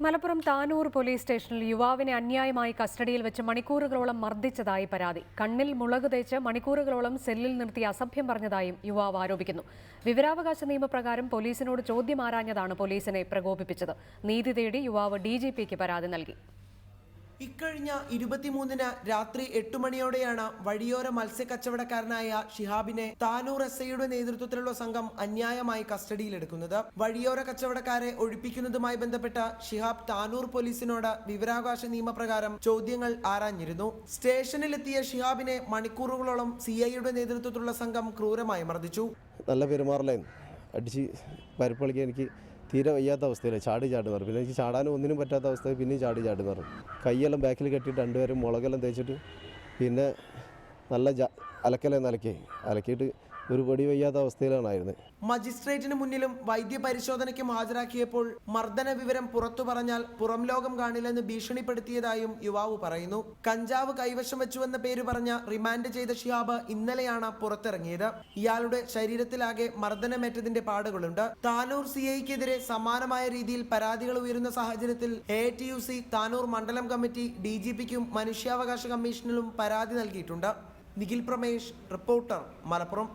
Malappuram Tanur police സ്റ്റേഷനിൽ യുവാവിനെ അന്യായമായി കസ്റ്റഡിയിൽ വെച്ച് മണിക്കൂറുകളോളം മർദ്ദിച്ചതായി പരാതി. കണ്ണിൽ മുളക് തേച്ച് മണിക്കൂറുകളോളം സെല്ലിൽ നിർത്തി അസഭ്യം പറഞ്ഞതായും യുവാവ് ആരോപിക്കുന്നു. വിവരാവകാശ നിയമപ്രകാരം പോലീസിനോട് ചോദ്യം ആരാഞ്ഞതാണ് പോലീസിനെ പ്രകോപിപ്പിച്ചത്. നീതി തേടി യുവാവ് DGPക്ക് പരാതി നൽകി. ഇക്കഴിഞ്ഞ 23-ന് രാത്രി 8 മണിയോടെയാണ് വഴിയോര മത്സ്യക്കച്ചവടക്കാരനായ ഷിഹാബിനെ താനൂർ SIയുടെ നേതൃത്വത്തിലുള്ള സംഘം അന്യായമായി കസ്റ്റഡിയിലെടുക്കുന്നത്. വഴിയോര കച്ചവടക്കാരെ ഒഴിപ്പിക്കുന്നതുമായി ബന്ധപ്പെട്ട ഷിഹാബ് താനൂർ പോലീസിനോട് വിവരാവകാശ നിയമപ്രകാരം ചോദ്യങ്ങൾ ആരാഞ്ഞിരുന്നു. സ്റ്റേഷനിലെത്തിയ ഷിഹാബിനെ മണിക്കൂറുകളോളം CIയുടെ നേതൃത്വത്തിലുള്ള സംഘം ക്രൂരമായി മർദ്ദിച്ചു. നല്ല പെരുമാറലായിരുന്നു. അടിച്ച് പരിപ്പളിക്കാൻ എനിക്ക് തീരെ വയ്യാത്ത അവസ്ഥയില്ല. ചാടി മാറും. പിന്നെ എനിക്ക് ചാടാനും ഒന്നിനും പറ്റാത്ത അവസ്ഥയിൽ പിന്നെയും ചാടി മാറും. കൈയെല്ലാം ബാക്കിൽ കെട്ടിയിട്ട് രണ്ടുപേരും മുളകെല്ലാം തേച്ചിട്ട് പിന്നെ നല്ല അലക്കിയിട്ട് ഒരു പൊടി വയ്യാത്ത അവസ്ഥയിലാണായിരുന്നത്. മജിസ്ട്രേറ്റിന് മുന്നിലും വൈദ്യപരിശോധനയ്ക്കും ഹാജരാക്കിയപ്പോൾ മർദ്ദന വിവരം പുറത്തു പറഞ്ഞാൽ പുറം ലോകം കാണില്ലെന്ന് ഭീഷണിപ്പെടുത്തിയതായും യുവാവ് പറയുന്നു. കഞ്ചാവ് കൈവശം വെച്ചുവെന്ന പേര് പറഞ്ഞ റിമാൻഡ് ചെയ്ത ഷിഹാബ് ഇന്നലെയാണ് പുറത്തിറങ്ങിയത്. ഇയാളുടെ ശരീരത്തിലാകെ മർദ്ദനമേറ്റതിന്റെ പാടുകളുണ്ട്. താനൂർ CIക്കെതിരെ സമാനമായ രീതിയിൽ പരാതികൾ ഉയരുന്ന സാഹചര്യത്തിൽ AATUC താനൂർ മണ്ഡലം കമ്മിറ്റി DGPക്കും മനുഷ്യാവകാശ കമ്മീഷനിലും പരാതി നൽകിയിട്ടുണ്ട്. നിഖിൽ പ്രമേഷ്, റിപ്പോർട്ടർ, മലപ്പുറം.